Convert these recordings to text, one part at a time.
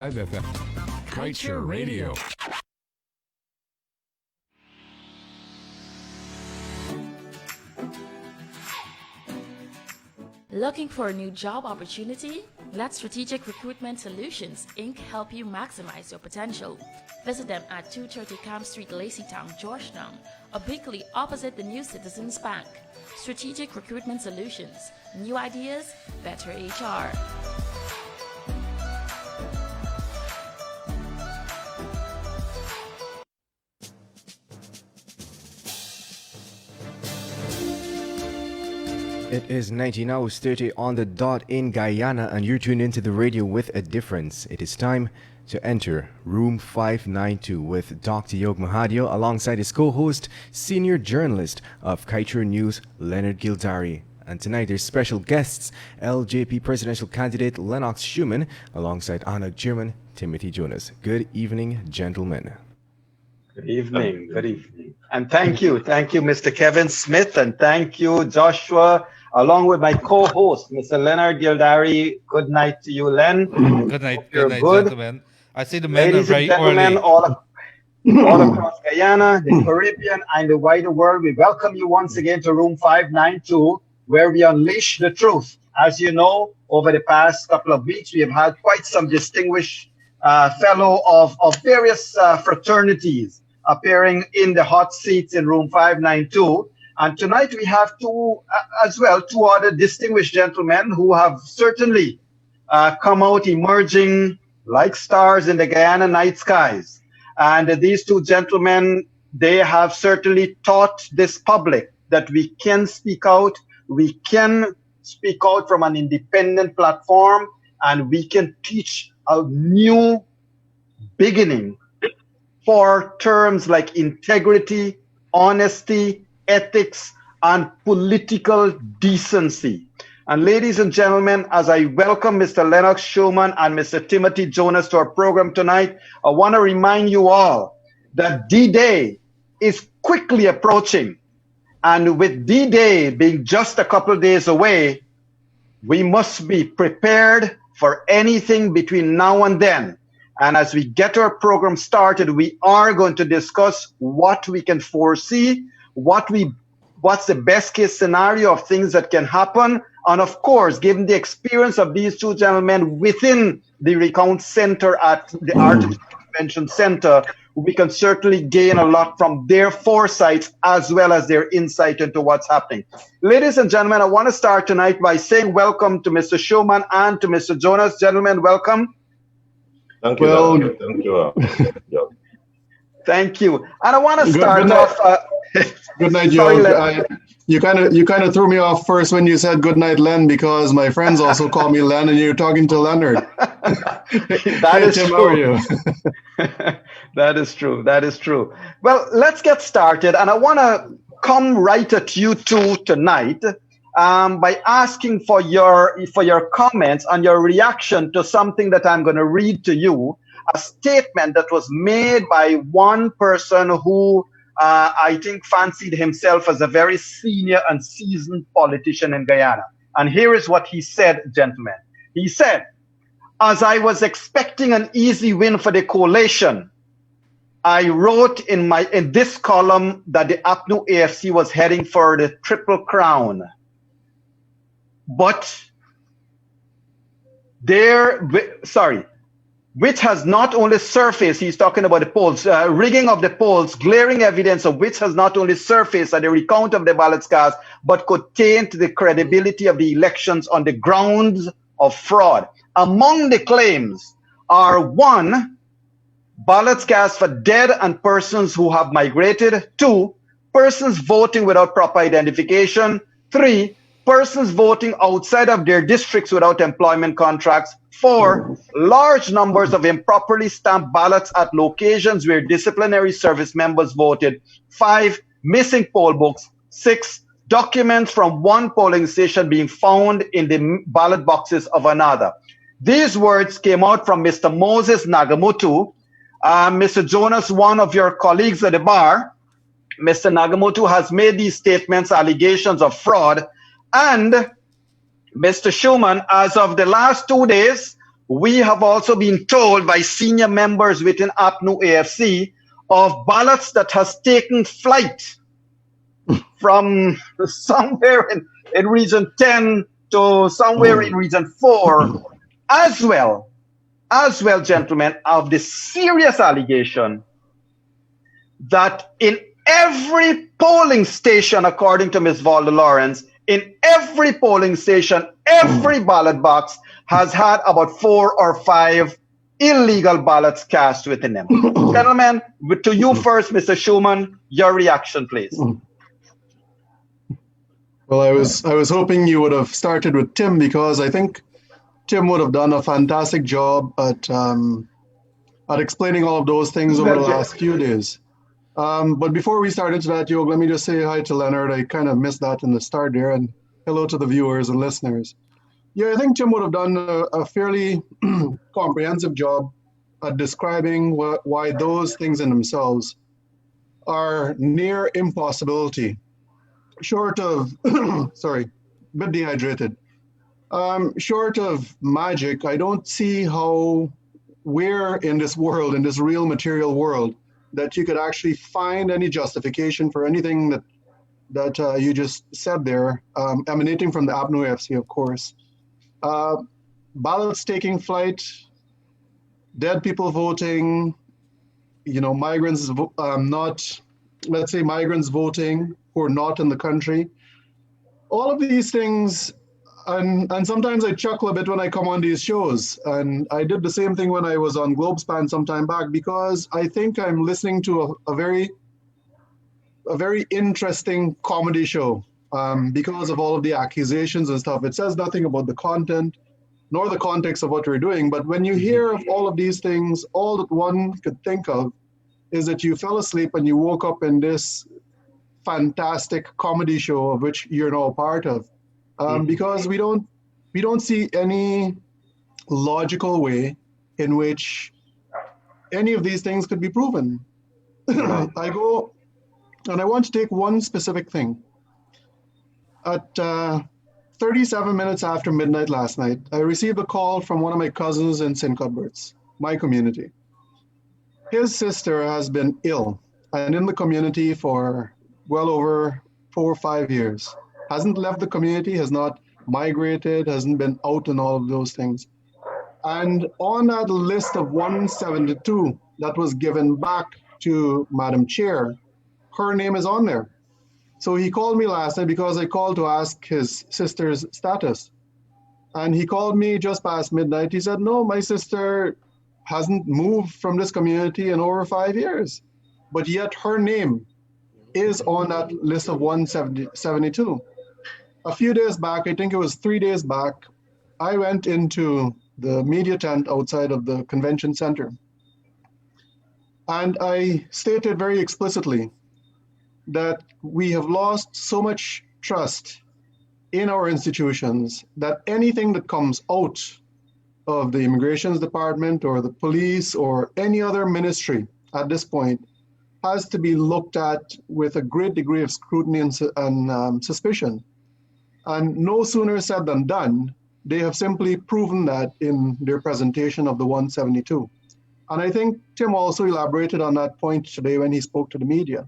FM. Culture Radio. Looking for a new job opportunity? Let Strategic Recruitment Solutions, Inc. help you maximize your potential. Visit them at 230 Camp Street, Lacytown, Georgetown, obliquely opposite the New Citizens Bank. Strategic Recruitment Solutions. New ideas, better HR. It is 19 hours 30 on the dot in Guyana, and you're tuned into the radio with a difference. It is time to enter room 592 with Dr. Yog Mahadeo alongside his co-host, senior journalist of Culture News, Leonard Gildarie. And tonight there's special guests, LJP presidential candidate Lennox Shuman alongside ANUG chairman Timothy Jonas. Good evening, gentlemen. Good evening, good evening. And thank you, Mr. Kevin Smith, and thank you, Joshua, along with my co-host, Mr. Leonard Gildarie. Good night to you, Len. Good night, gentlemen. I see the men Ladies are very and gentlemen, early. all across Guyana, the Caribbean, and the wider world, we welcome you once again to room 592, where we unleash the truth. As you know, over the past couple of weeks, we have had quite some distinguished fellow of various fraternities appearing in the hot seats in room 592. And tonight we have two other distinguished gentlemen who have certainly come out emerging like stars in the Guyana night skies. And these two gentlemen, they have certainly taught this public that we can speak out from an independent platform, and we can teach a new beginning for terms like integrity, honesty, ethics, and political decency. And ladies and gentlemen, as I welcome Mr. Lennox Shuman and Mr. Timothy Jonas to our program tonight, I want to remind you all that D-Day is quickly approaching. And with D-Day being just a couple of days away, we must be prepared for anything between now and then. And as we get our program started, we are going to discuss what we can foresee, what's the best case scenario of things that can happen. And of course, given the experience of these two gentlemen within the Recount Center at the Artificial Convention Center, we can certainly gain a lot from their foresight as well as their insight into what's happening. Ladies and gentlemen, I want to start tonight by saying welcome to Mr. Shuman and to Mr. Jonas. Gentlemen, welcome. Thank you. Thank you. Thank you. And I want to start off. Good night, sorry, Yog. You kind of threw me off first when you said good night, Len, because my friends also call me Len, and you're talking to Leonard. That is Tim, true. how are you? That is true. That is true. Well, let's get started, and I want to come right at you two tonight by asking for your comments and your reaction to something that I'm going to read to you, a statement that was made by one person who I think fancied himself as a very senior and seasoned politician in Guyana. And here is what he said, gentlemen. He said, "As I was expecting an easy win for the coalition, I wrote in this column that the APNU AFC was heading for the Triple Crown. Which has not only surfaced," he's talking about the polls, rigging of the polls, glaring evidence of which has not only surfaced at the recount of the ballot cards, but could taint the credibility of the elections on the grounds of fraud. Among the claims are 1, ballots cast for dead and persons who have migrated; 2, persons voting without proper identification; 3, persons voting outside of their districts without employment contracts; 4, large numbers of improperly stamped ballots at locations where disciplinary service members voted; 5, missing poll books; 6, documents from one polling station being found in the ballot boxes of another. These words came out from Mr. Moses Nagamutu. Mr. Jonas, one of your colleagues at the bar, Mr. Nagamutu has made these statements, allegations of fraud. And Mr. Shuman, as of the last 2 days, we have also been told by senior members within APNU AFC of ballots that has taken flight from somewhere in region 10 to somewhere in region 4, as well, gentlemen, of the serious allegation that in every polling station, according to Ms. Valda Lawrence, in every polling station, every ballot box has had about 4 or 5 illegal ballots cast within them. Gentlemen, to you first, Mr. Shuman, your reaction, please. Well, I was hoping you would have started with Tim, because I think Tim would have done a fantastic job at explaining all of those things over the last few days. But before we start into that, Yog, let me just say hi to Leonard. I kind of missed that in the start there, and hello to the viewers and listeners. Yeah, I think Tim would have done a fairly comprehensive job at describing why those things in themselves are near impossibility. Short of, sorry, a bit dehydrated. Short of magic, I don't see how we're in this world, in this real material world, that you could actually find any justification for anything that you just said there, emanating from the APNU AFC, of course. Ballots taking flight, dead people voting, migrants migrants voting who are not in the country. All of these things, and sometimes I chuckle a bit when I come on these shows, and I did the same thing when I was on Globespan some time back, because I think I'm listening to a very interesting comedy show, because of all of the accusations and stuff. It says nothing about the content nor the context of what we're doing, but when you hear of all of these things, all that one could think of is that you fell asleep and you woke up in this fantastic comedy show of which you're now a part of, because we don't see any logical way in which any of these things could be proven. I go, and I want to take one specific thing. At 37 minutes after midnight last night, I received a call from one of my cousins in St. Cuthbert's, my community. His sister has been ill and in the community for well over 4 or 5 years. Hasn't left the community, has not migrated, hasn't been out and all of those things. And on that list of 172 that was given back to Madam Chair, her name is on there. So he called me last night because I called to ask his sister's status. And he called me just past midnight. He said, no, my sister hasn't moved from this community in over 5 years. But yet her name is on that list of 172. A few days back, I think it was 3 days back, I went into the media tent outside of the convention center. And I stated very explicitly that we have lost so much trust in our institutions that anything that comes out of the immigrations department or the police or any other ministry at this point has to be looked at with a great degree of scrutiny and suspicion. And no sooner said than done, they have simply proven that in their presentation of the 172. And I think Tim also elaborated on that point today when he spoke to the media.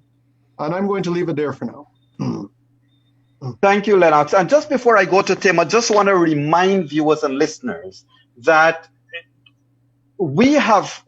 And I'm going to leave it there for now. Thank you, Lennox. And just before I go to Tim, I just want to remind viewers and listeners that we have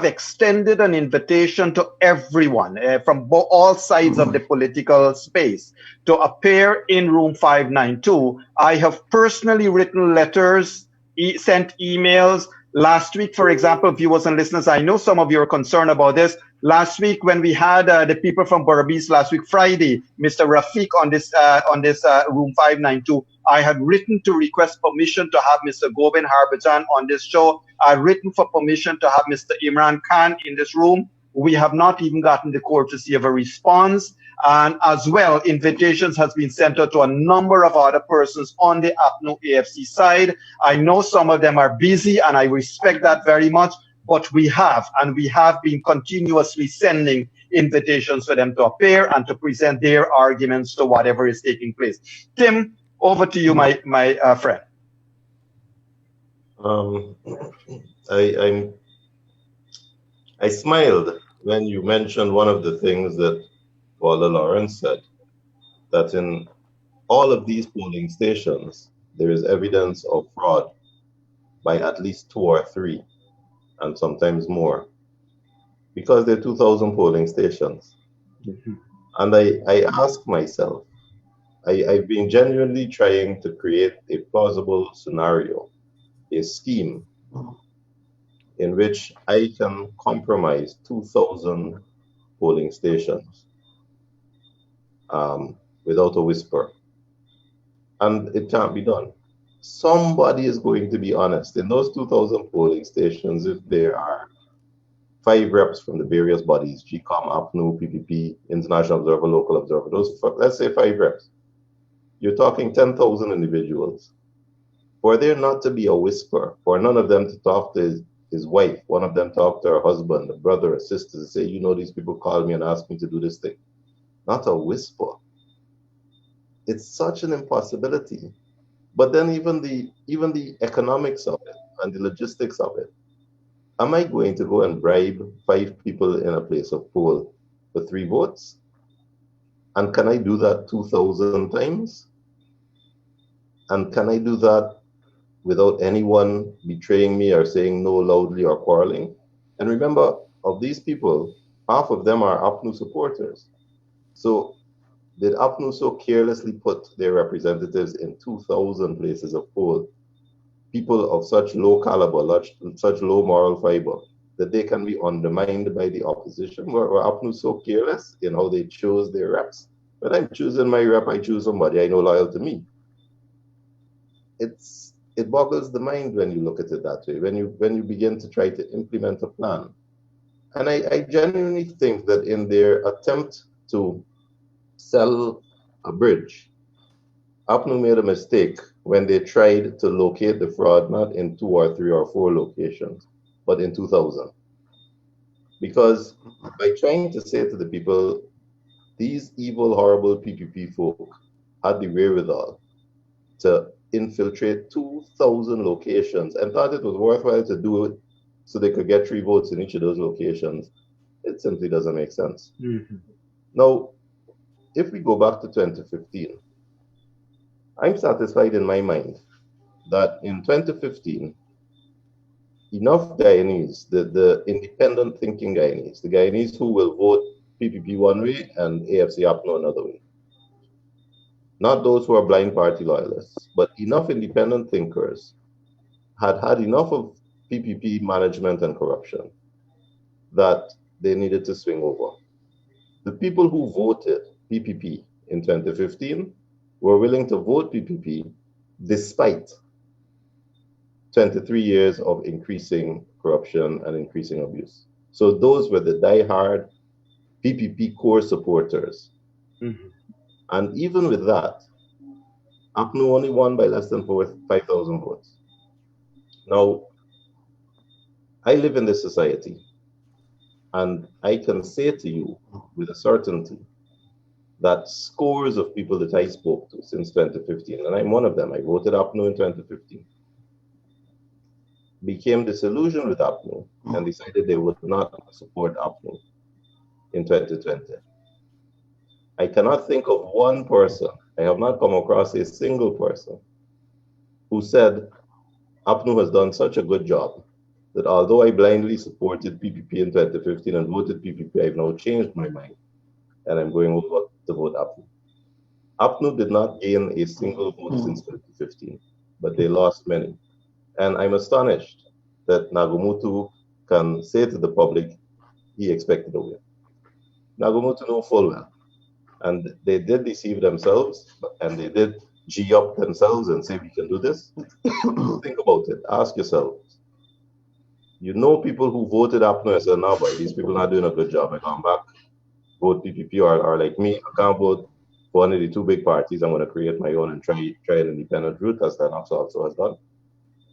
extended an invitation to everyone from all sides of the political space to appear in room 592. I have personally written letters, sent emails. Last week, for example, viewers and listeners, I know some of you are concerned about this. Last week, when we had the people from Burabis last week, Friday, Mr. Rafiq on this room 592, I had written to request permission to have Mr. Gobind Harbhajan on this show. I've written for permission to have Mr. Imran Khan in this room. We have not even gotten the courtesy of a response. And as well, invitations has been sent out to a number of other persons on the APNU AFC side. I know some of them are busy, and I respect that very much, but we have been continuously sending invitations for them to appear and to present their arguments to whatever is taking place. Tim, over to you, my friend. Um, I I smiled when you mentioned one of the things that Walla Lawrence said, that in all of these polling stations there is evidence of fraud by at least two or three, and sometimes more, because there are 2,000 polling stations. Mhm. And I ask myself, I've been genuinely trying to create a plausible scenario, a scheme in which I can compromise 2,000 polling stations without a whisper. And it can't be done. Somebody is going to be honest. In those 2,000 polling stations, if there are 5 reps from the various bodies, GCOM, APNU, PPP, International Observer, Local Observer, let's say 5 reps, you're talking 10,000 individuals. For there not to be a whisper, for none of them to talk to his wife, one of them talk to her husband, a brother, a sister, to say, these people called me and asked me to do this thing. Not a whisper. It's such an impossibility. But then even the economics of it and the logistics of it. Am I going to go and bribe 5 people in a place of poll for 3 votes? And can I do that 2,000 times? And can I do that without anyone betraying me or saying no loudly or quarreling? And remember, of these people, half of them are APNU supporters. So did APNU so carelessly put their representatives in 2,000 places of poll, people of such low caliber, such low moral fiber, that they can be undermined by the opposition? Were APNU so careless in how they chose their reps? When I'm choosing my rep, I choose somebody I know loyal to me. It boggles the mind when you look at it that way, when you begin to try to implement a plan. And I genuinely think that in their attempt to sell a bridge, APNU made a mistake when they tried to locate the fraud not in 2 or 3 or 4 locations, but in 2,000. Because by trying to say to the people, these evil, horrible PPP folk had the wherewithal to infiltrate 2,000 locations and thought it was worthwhile to do it so they could get 3 votes in each of those locations, it simply doesn't make sense. Mhm. Now, if we go back to 2015, I'm satisfied in my mind that in 2015, enough Guyanese, the independent thinking Guyanese, the Guyanese who will vote PPP one way and AFC APNO another way, not those who are blind party loyalists, but enough independent thinkers had enough of PPP management and corruption that they needed to swing over. The people who voted PPP in 2015 were willing to vote PPP despite 23 years of increasing corruption and increasing abuse. So those were the die-hard PPP core supporters. Mhm. And even with that, APNU only won by less than 5,000 votes. Now, I live in this society, and I can say to you with a certainty that scores of people that I spoke to since 2015, and I'm one of them, I voted APNU in 2015, became disillusioned with APNU and decided they would not support APNU in 2020. I cannot think of one person, I have not come across a single person who said APNU has done such a good job that although I blindly supported PPP in 2015 and voted PPP, I've now changed my mind and I'm going over to vote APNU. APNU did not gain a single vote since 2015, but they lost many. And I'm astonished that Nagumutu can say to the public he expected a win. Nagumutu know full well. And they did deceive themselves and they did G up themselves and say we can do this. Think about it. Ask yourselves. You know people who voted APNU and said, no, boy, these people not doing a good job. I come back, vote PPP or like me, I can't vote for one of the 2 big parties. I'm going to create my own and try an independent route, as Lennox also has done.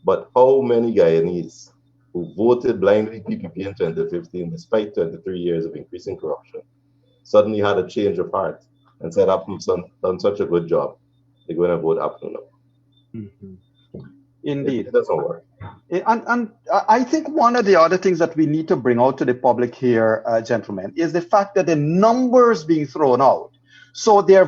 But how many Guyanese who voted blindly PPP in 2015, despite 23 years of increasing corruption, suddenly had a change of heart and said, APNU's done such a good job, they're going to vote APNU now? Mhm. It Indeed. doesn't work. And I think one of the other things that we need to bring out to the public here, gentlemen, is the fact that the numbers being thrown out. So they're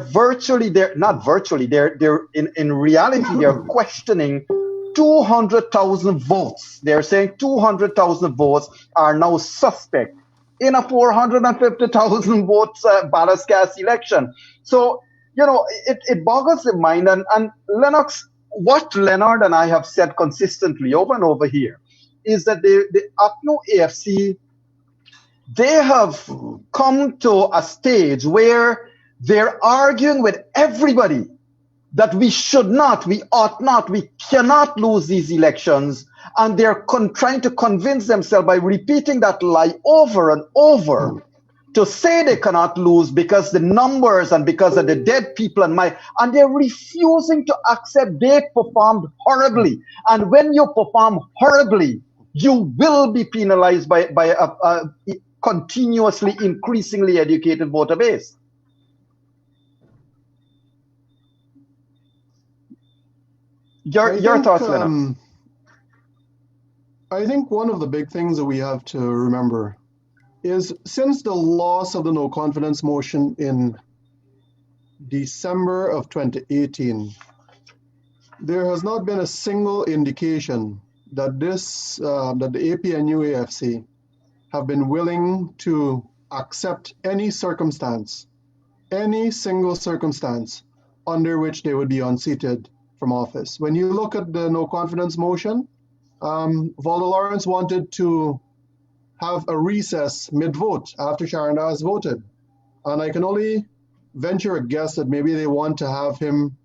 not virtually, they're in reality, they're questioning 200,000 votes. They're saying 200,000 votes are now suspect in a 450,000 votes ballot cast election. So, it boggles the mind. And Lennox, what Leonard and I have said consistently over and over here is that the APNO AFC, they have come to a stage where they're arguing with everybody that we should not, we ought not, we cannot lose these elections. And they're trying to convince themselves by repeating that lie over and over to say they cannot lose because the numbers and because of the dead people and they're refusing to accept they performed horribly. And when you perform horribly, you will be penalized by a continuously increasingly educated voter base. Your thoughts, Lennox? I think one of the big things that we have to remember is since the loss of the no confidence motion in December of 2018, there has not been a single indication that that the APNU-AFC have been willing to accept any single circumstance under which they would be unseated from office. When you look at the no confidence motion, Valdo Lawrence wanted to have a recess mid-vote after Sharonda has voted. And I can only venture a guess that maybe they want to have him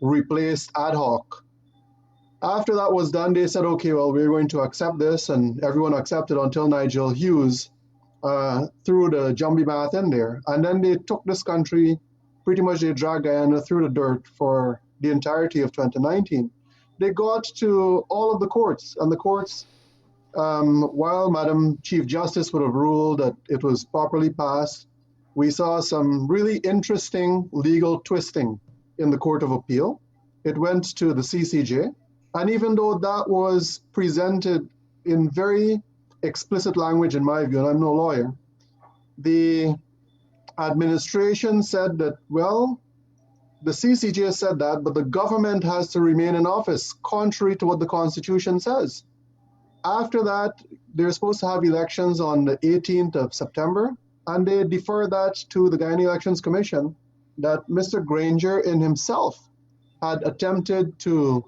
replaced ad hoc. After that was done, they said, okay, well, we're going to accept this, and everyone accepted until Nigel Hughes threw the Jumbie Math in there. And then they took this country, pretty much they dragged Guyana through the dirt for the entirety of 2019. They got to all of the courts, and the courts, while Madam Chief Justice would have ruled that it was properly passed, we saw some really interesting legal twisting in the Court of Appeal. It went to the CCJ, and even though that was presented in very explicit language, in my view, and I'm no lawyer, the administration said that, well, the CCJ said that, but the government has to remain in office, contrary to what the Constitution says. After that, they're supposed to have elections on the 18th of September, and they deferred that to the Guyana Elections Commission, that Mr. Granger in himself had attempted to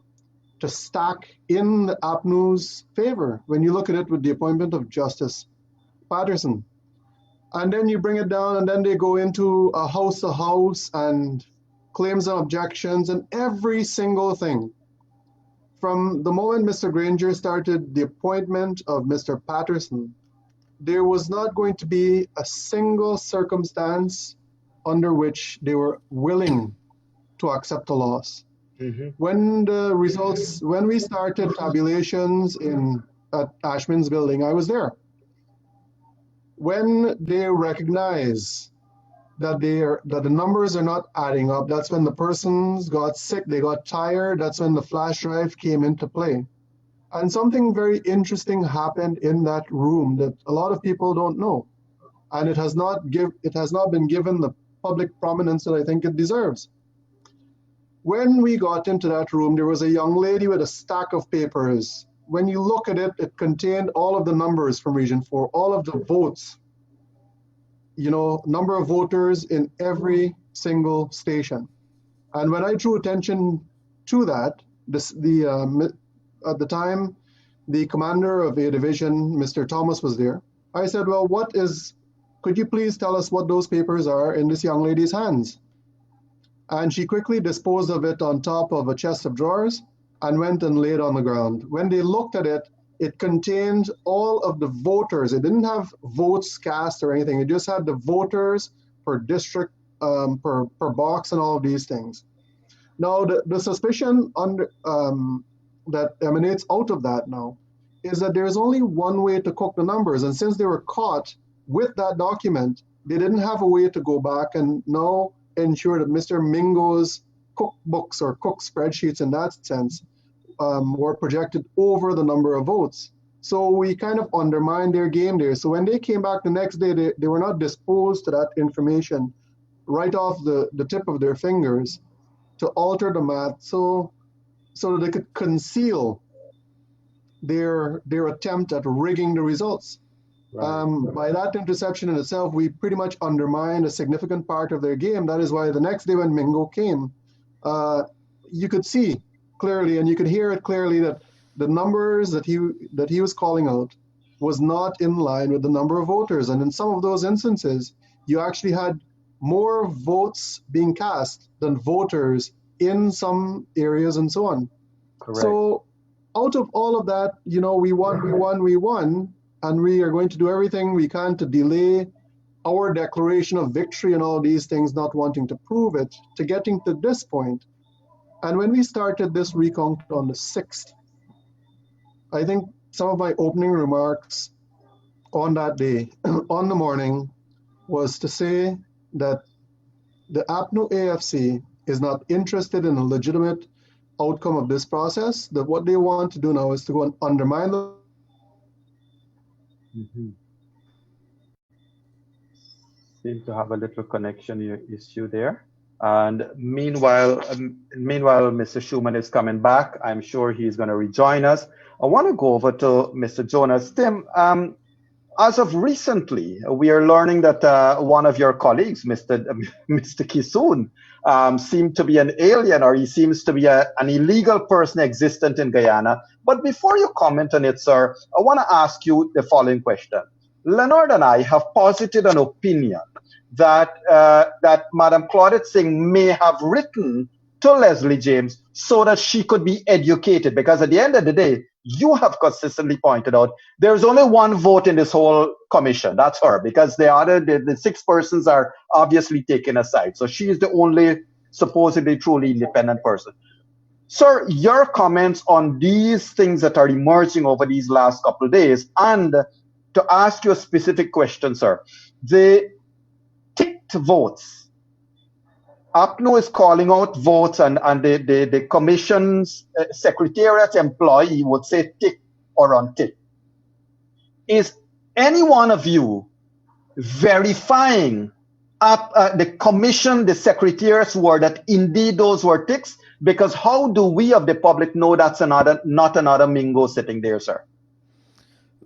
stack in the APNU's favor when you look at it with the appointment of Justice Patterson. And then you bring it down, and then they go into a house and claims and objections and every single thing. From the moment Mr. Granger started the appointment of Mr. Patterson, there was not going to be a single circumstance under which they were willing to accept a loss. Mm-hmm. When we started tabulations at Ashman's building, I was there. When they recognize that the numbers are not adding up, that's when the persons got sick, they got tired, that's when the flash drive came into play. And something very interesting happened in that room that a lot of people don't know. And it has not been given the public prominence that I think it deserves. When we got into that room, there was a young lady with a stack of papers. When you look at it, it contained all of the numbers from Region 4, all of the votes, number of voters in every single station. And when I drew attention to that, at the time, the commander of a division, Mr. Thomas, was there. I said, well, could you please tell us what those papers are in this young lady's hands? And she quickly disposed of it on top of a chest of drawers and went and laid on the ground. When they looked at it, it contained all of the voters. It didn't have votes cast or anything. It just had the voters per district, per box, and all of these things. Now, the suspicion that emanates out of that now is that there's only one way to cook the numbers. And since they were caught with that document, they didn't have a way to go back and now ensure that Mr. Mingo's cookbooks or cook spreadsheets in that sense were projected over the number of votes. So we kind of undermined their game there. So when they came back the next day, they were not disposed to that information right off the tip of their fingers to alter the math so that they could conceal their attempt at rigging the results. Right. By that interception in itself, we pretty much undermined a significant part of their game. That is why the next day when Mingo came, you could see clearly and you could hear it clearly that the numbers that he was calling out was not in line with the number of voters. And in some of those instances, you actually had more votes being cast than voters in some areas and so on. Correct. So out of all of that, we won, and we are going to do everything we can to delay our declaration of victory and all these things, not wanting to prove it, to getting to this point. And when we started this recount on the 6th, I think some of my opening remarks on that day, on the morning, was to say that the APNU AFC is not interested in a legitimate outcome of this process, that what they want to do now is to go and undermine the Seem to have a little connection issue there. And meanwhile, Mr. Shuman is coming back. I'm sure he's going to rejoin us. I want to go over to Mr. Jonas. Tim, as of recently, we are learning that one of your colleagues, Mr. Kisoon, seemed to be an alien, or he seems to be an illegal person existent in Guyana. But before you comment on it, sir, I want to ask you the following question. Leonard and I have posited an opinion that Madam Claudette Singh may have written to Leslie James so that she could be educated, because at the end of the day, you have consistently pointed out there's only one vote in this whole commission. That's her, because the 6 persons are obviously taken aside. So she is the only supposedly truly independent person. Sir, your comments on these things that are emerging over these last couple of days, and to ask you a specific question, sir. The ticked votes, APNU is calling out votes, and the commission's secretariat employee would say tick or untick. Is any one of you verifying the commission, the secretariat's word that indeed those were ticks? Because how do we of the public know that's not another Mingo sitting there, sir?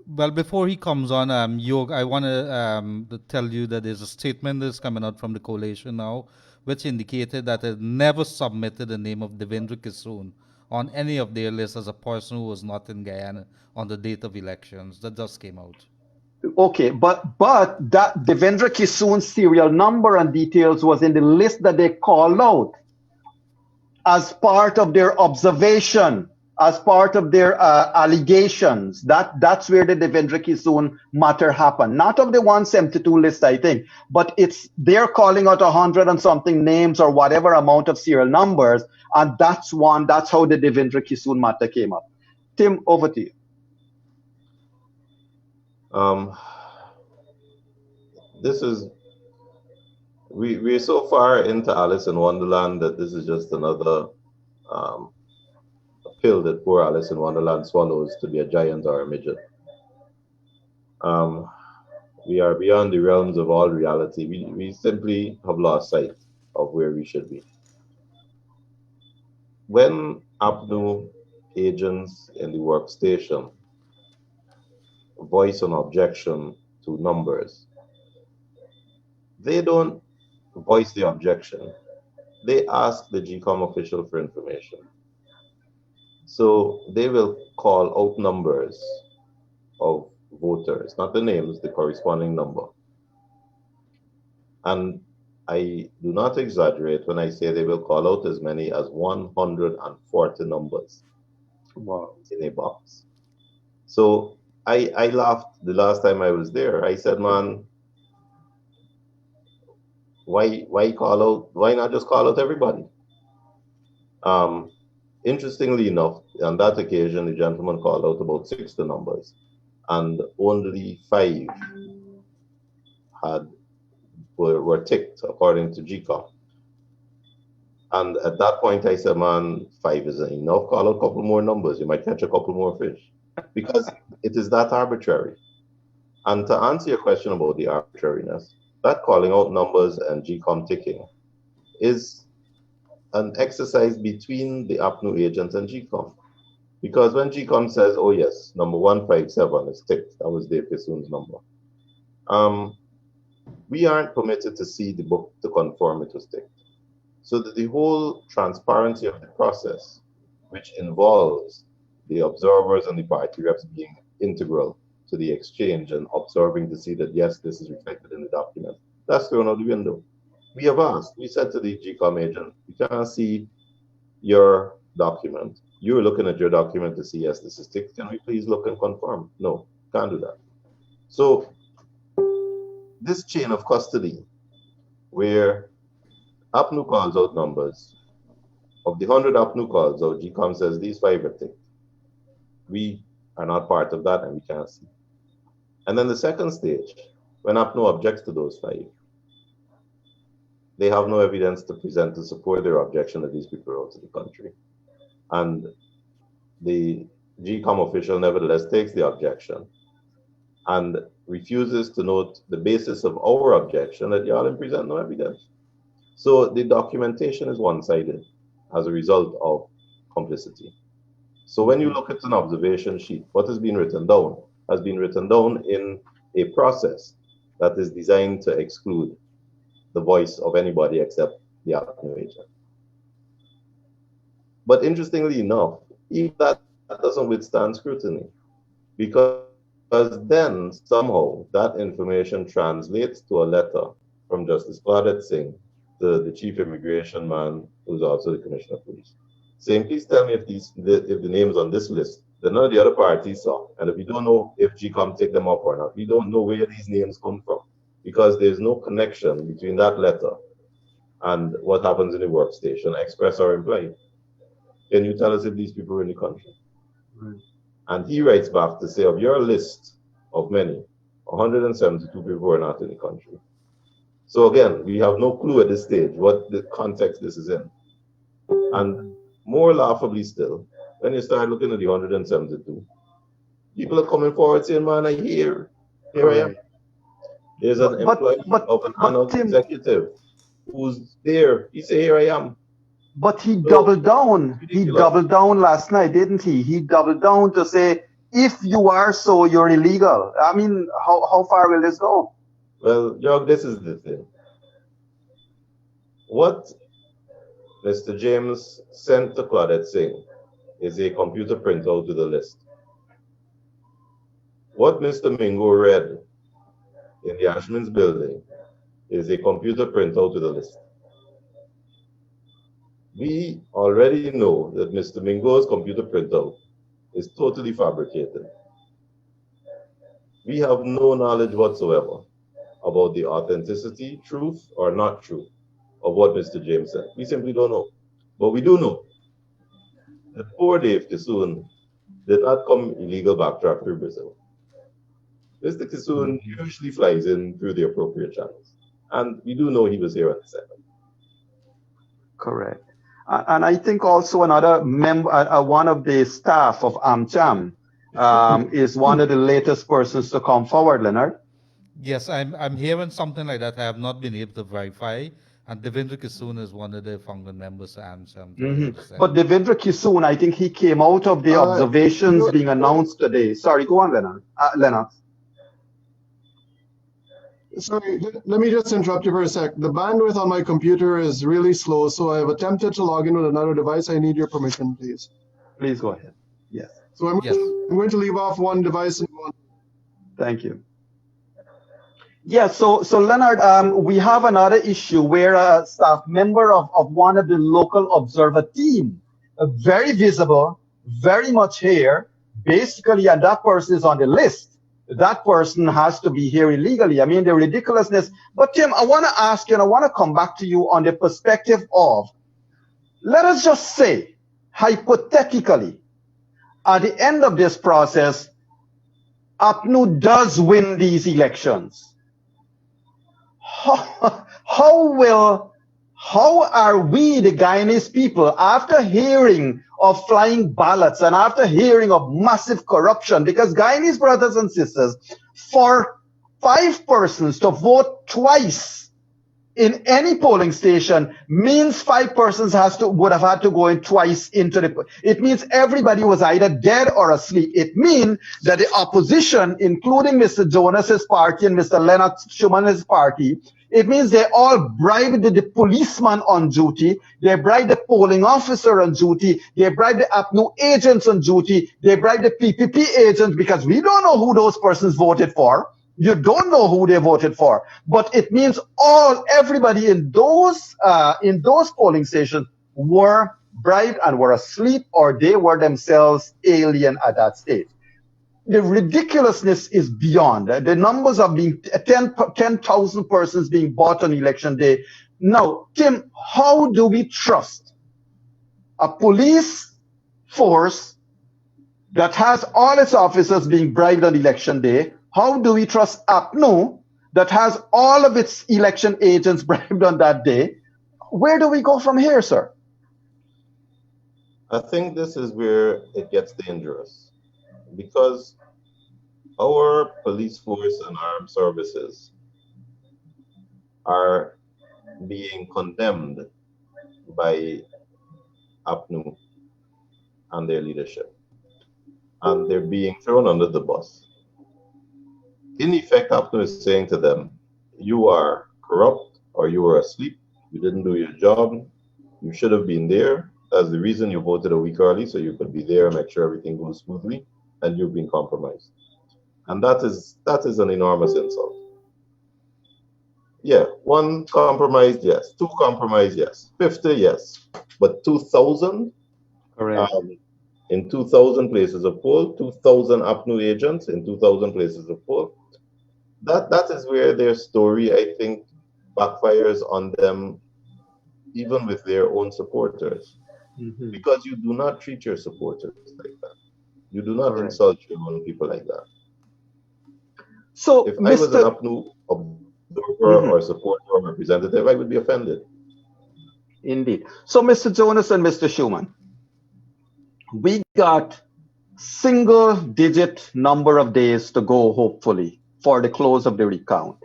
Well, before he comes on, Yog, I want to tell you that there's a statement that's coming out from the coalition now, which indicated that it never submitted the name of Devendra Kisoon on any of their lists as a person who was not in Guyana on the date of elections. That just came out. Okay, but that Devendra Kisoon's serial number and details was in the list that they called out as part of their observation, as part of their allegations. That's where the Devendra Kisoon matter happened. Not of the 172 list, I think, but they're calling out 100 and something names or whatever amount of serial numbers, and that's how the Devendra Kisoon matter came up. Tim, over to you. We're so far into Alice in Wonderland that this is just another pill that poor Alice in Wonderland swallows to be a giant or a midget. We are beyond the realms of all reality. We simply have lost sight of where we should be. When APNU agents in the workstation voice an objection to numbers, they don't voice the objection. They ask the GCOM official for information. So they will call out numbers of voters, not the names, the corresponding number. And I do not exaggerate when I say they will call out as many as 140 numbers. Wow. In a box. So I laughed the last time I was there. I said, man, why call out? Why not just call out everybody? Interestingly enough, on that occasion, the gentleman called out about 60 numbers, and only 5 were ticked according to GCOM. And at that point, I said, man, 5 isn't enough. Call a couple more numbers. You might catch a couple more fish. Because it is that arbitrary. And to answer your question about the arbitrariness, that calling out numbers and GCOM ticking is an exercise between the APNU agent and GCOM. Because when GCOM says, oh yes, number 157 is ticked, that was Dave Kissoon's number, we aren't permitted to see the book to confirm it was ticked. So that the whole transparency of the process, which involves the observers and the party reps being integral to the exchange and observing to see that, yes, this is reflected in the document, that's thrown out the window. We have asked, we said to the GCOM agent, we can't see your document. You're looking at your document to see, yes, this is ticked. Can we please look and confirm? No, can't do that. So this chain of custody, where APNU calls out numbers, of the 100 APNU calls out, GCOM says these 5 are ticked. We are not part of that and we can't see. And then the second stage, when APNU objects to those 5, they have no evidence to present to support their objection that these people are out of the country. And the GCOM official nevertheless takes the objection and refuses to note the basis of our objection that y'all didn't present no evidence. So the documentation is one-sided as a result of complicity. So when you look at an observation sheet, what has been written down has been written down in a process that is designed to exclude the voice of anybody except the APNU agent. But interestingly enough, even that doesn't withstand scrutiny, because then somehow that information translates to a letter from Justice Claudette Singh to the chief immigration man, who's also the commissioner of police, saying, please tell me if the names on this list that none of the other parties saw, and if you don't know if GCOM take them up or not, we don't know where these names come from, because there's no connection between that letter and what happens in the workstation, express or implied. Can you tell us if these people are in the country? Right. And he writes back to say, of your list of many, 172 people are not in the country. So again, we have no clue at this stage what the context this is in. And more laughably still, when you start looking at the 172, people are coming forward saying, man, here I am. There's an employee of an ANUG executive who's there. He say, here I am. But he doubled down. He doubled down last night, didn't he? He doubled down to say, if you are so, you're illegal. I mean, how far will this go? Well, Jog, this is the thing. What Mr. James sent to Claudette Singh is a computer printout to the list. What Mr. Mingo read in the Ashman's building is a computer printout to the list. We already know that Mr. Mingo's computer printout is totally fabricated. We have no knowledge whatsoever about the authenticity, truth or not truth of what Mr. James said. We simply don't know. But we do know that poor Dave Kissoon did not come illegal backtrack through Brazil. Mr. Kissoon usually flies in through the appropriate channels. And we do know he was here on the 2nd. Correct. And I think also another member, one of the staff of AmCham is one of the latest persons to come forward, Leonard. Yes, I'm hearing something like that. I have not been able to verify. And Devendra Kissoon is one of the founding members of AmCham. But Devendra Kissoon, I think he came out of the observations being announced today. Sorry, go on, Leonard. Lennox. Sorry, let me just interrupt you for a sec. The bandwidth on my computer is really slow, so I have attempted to log in with another device. I need your permission, please. Please go ahead. Yes. So I'm going to leave off one device and go on. Thank you. Yeah, so Leonard, we have another issue where a staff member of one of the local observer team, very visible, very much here, basically, and that person is on the list. That person has to be here illegally. I mean, the ridiculousness. But Tim, I want to ask you, and I want to come back to you on the perspective of, let us just say, hypothetically, at the end of this process, APNU does win these elections. How how are we, the Guyanese people, after hearing of flying ballots and after hearing of massive corruption, because Guyanese brothers and sisters, for 5 persons to vote twice in any polling station means 5 persons would have had to go in twice into it means everybody was either dead or asleep. It means that the opposition, including Mr. Jonas's party and Mr. Lennox Shuman's party, it means they all bribed the policeman on duty, they bribed the polling officer on duty, they bribed the ANUG agents on duty, they bribed the PPP agents, because we don't know who those persons voted for. You don't know who they voted for, but it means everybody in those polling stations were bribed and were asleep, or they were themselves alien at that stage. The ridiculousness is beyond. The numbers of being 10,000 persons being bought on election day. Now, Tim, how do we trust a police force that has all its officers being bribed on election day? How do we trust ANUG that has all of its election agents bribed on that day? Where do we go from here, sir? I think this is where it gets dangerous, because our police force and armed services are being condemned by ANUG and their leadership, and they're being thrown under the bus. In effect, ANUG is saying to them, you are corrupt, or you were asleep, you didn't do your job, you should have been there. That's the reason you voted a week early, so you could be there and make sure everything goes smoothly, and you've been compromised. And that is an enormous insult. Yeah, 1 compromised, yes. 2 compromised, yes. 50, yes. But 2,000? Correct. In 2,000 places of poll, 2,000 ANUG agents in 2,000 places of poll. That is where their story, I think, backfires on them, even with their own supporters. Mm-hmm. Because you do not treat your supporters like that. You do not insult your own people like that. So, if I was an ANUG observer or supporter or representative, I would be offended. Indeed. So, Mr. Jonas and Mr. Shuman, we got single-digit number of days to go, hopefully, for the close of the recount.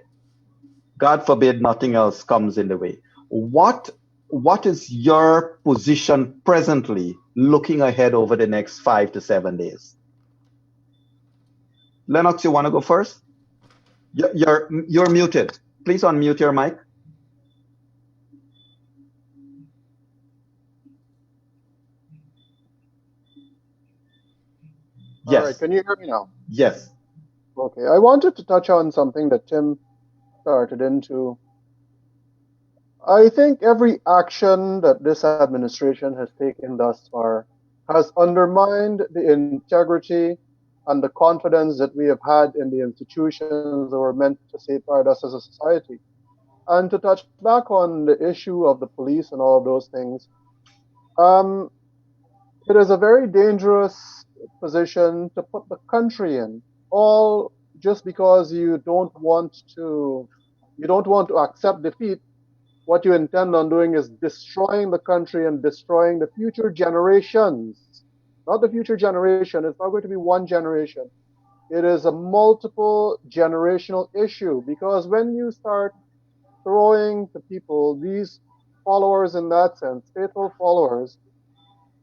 God forbid nothing else comes in the way. What is your position presently, looking ahead over the next 5 to 7 days? Lennox, you want to go first? You're muted. Please unmute your mic. Yes. All right, can you hear me now? Yes. Okay, I wanted to touch on something that Tim started into. I think every action that this administration has taken thus far has undermined the integrity and the confidence that we have had in the institutions that were meant to safeguard us as a society. And to touch back on the issue of the police and all of those things, it is a very dangerous position to put the country in, all just because you don't want to accept defeat. What you intend on doing is destroying the country and destroying the future generations. Not the future generation. It's not going to be one generation. It is a multiple generational issue, because when you start throwing to people, these followers in that sense, faithful followers,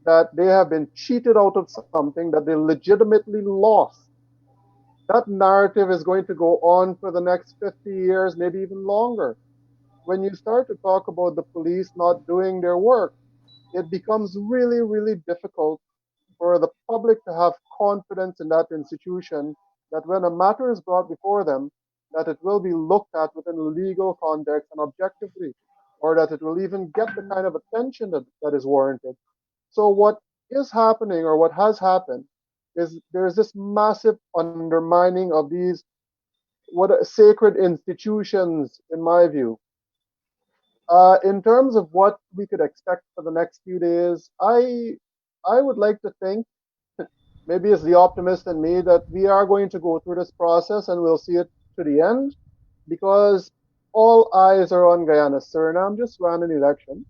that they have been cheated out of something that they legitimately lost, that narrative is going to go on for the next 50 years, maybe even longer. When you start to talk about the police not doing their work, it becomes really, really difficult for the public to have confidence in that institution, that when a matter is brought before them, that it will be looked at within a legal context and objectively, or that it will even get the kind of attention that is warranted. So what is happening, or what has happened, is there's this massive undermining of these sacred institutions, in my view. In terms of what we could expect for the next few days, I would like to think, maybe it's the optimist in me, that we are going to go through this process and we'll see it to the end, because all eyes are on Guyana. Suriname just ran an election.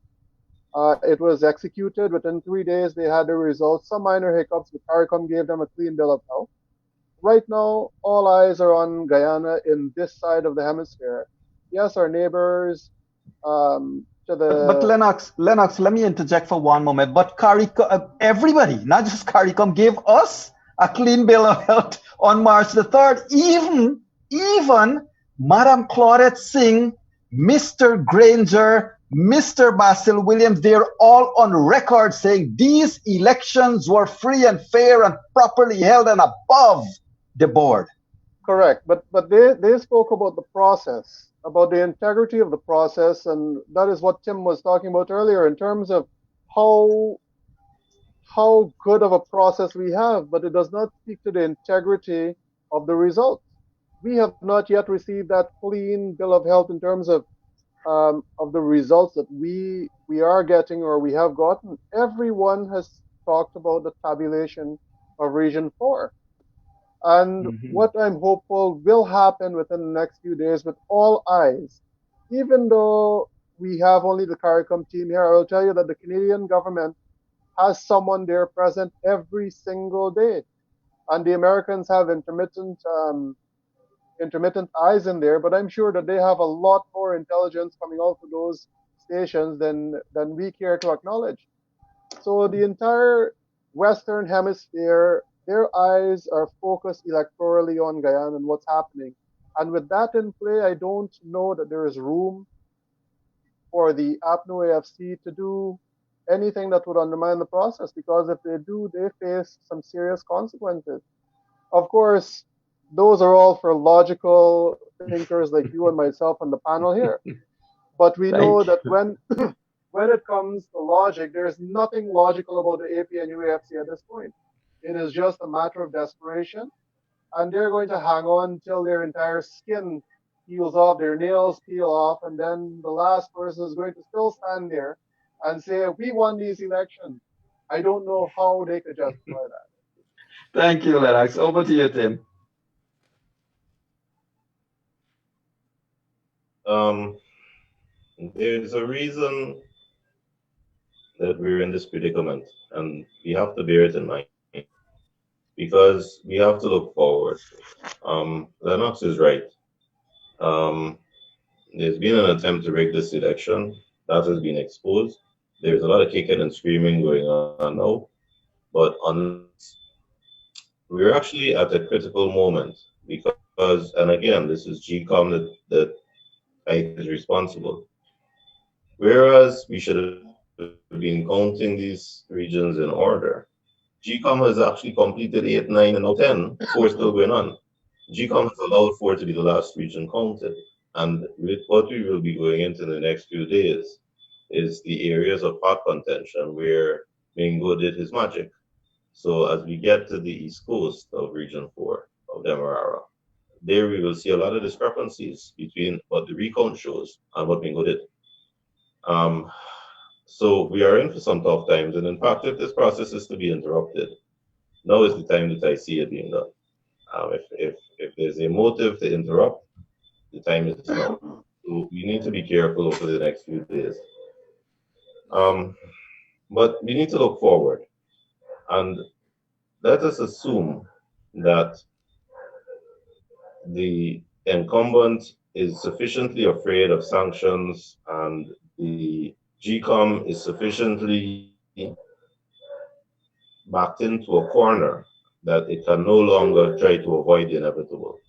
It was executed within 3 days. They had the results. Some minor hiccups, but CARICOM gave them a clean bill of health. Right now, all eyes are on Guyana in this side of the hemisphere. Yes, our neighbors to But the Lennox, let me interject for one moment. But CARICOM, everybody, not just CARICOM, gave us a clean bill of health on March the 3rd. Even Madam Claudette Singh, Mr. Granger, Mr. Basil Williams, they're all on record saying these elections were free and fair and properly held and above the board. correct, but they spoke about the process, about the integrity of the process, and that is what Tim was talking about earlier in terms of how good of a process we have, but it does not speak to the integrity of the results. We have not yet received that clean bill of health in terms of the results that we are getting or we have gotten. Everyone has talked about the tabulation of Region 4. And what I'm hopeful will happen within the next few days with all eyes, even though we have only the CARICOM team here, I will tell you that the Canadian government has someone there present every single day. And the Americans have intermittent eyes in there, but I'm sure that they have a lot more intelligence coming out of those stations than we care to acknowledge. So the entire Western Hemisphere, their eyes are focused electorally on Guyana and what's happening. And with that in play, I don't know that there is room for the APNU AFC to do anything that would undermine the process, because if they do, they face some serious consequences. Of course, those are all for logical thinkers like you and myself on the panel here. But we know that when it comes to logic, there is nothing logical about the APNU AFC at this point. It is just a matter of desperation, and they're going to hang on until their entire skin peels off, their nails peel off, and then the last person is going to still stand there and say, we won these elections. I don't know how they could justify that. Thank you, Lennox. Over to you, Tim. There's a reason that we're in this predicament, and we have to bear it in mind because we have to look forward. Lennox is right. There's been an attempt to rig this election that has been exposed. There's a lot of kicking and screaming going on now, but we're actually at a critical moment because, and again, this is GCOM that is responsible. Whereas we should have been counting these regions in order, GCOM has actually completed 8, 9, and now 10. 4 still going on. GCOM has allowed 4 to be the last region counted. And with what we will be going into in the next few days is the areas of hot contention where Mingo did his magic. So as we get to the east coast of Region 4 of Demerara, there we will see a lot of discrepancies between what the recount shows and what Mingo did. So we are in for some tough times. And in fact, if this process is to be interrupted, now is the time that I see it being done. If there's a motive to interrupt, the time is now. So we need to be careful over the next few days. But we need to look forward. And let us assume that the incumbent is sufficiently afraid of sanctions and the GCOM is sufficiently backed into a corner that it can no longer try to avoid the inevitable.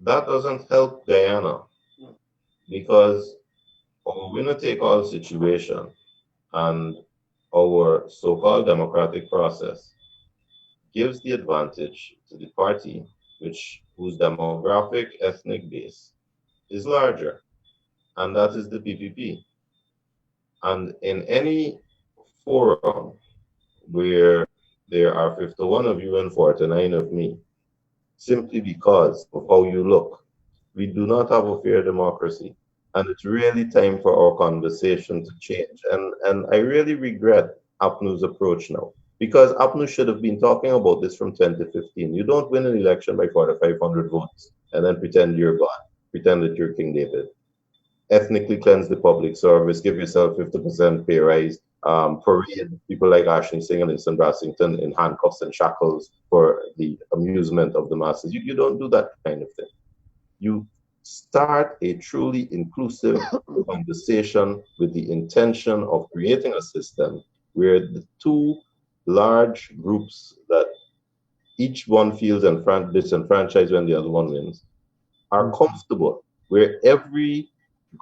That doesn't help Guyana because our winner-take-all situation and our so-called democratic process gives the advantage to the party whose demographic ethnic base is larger, and that is the PPP. And in any forum where there are 51 of you and 49 of me, simply because of how you look, we do not have a fair democracy. And it's really time for our conversation to change. And I really regret APNU's approach now, because APNU should have been talking about this from 2015. You don't win an election by 4,500 votes. and then pretend you're God, pretend that you're King David. Ethnically cleanse the public service, give yourself 50% pay rise, parade people like Ashley Singh and Winston Brassington in handcuffs and shackles for the amusement of the masses. You don't do that kind of thing. You start a truly inclusive conversation with the intention of creating a system where the two large groups that each one feels disenfranchised when the other one wins are comfortable, where every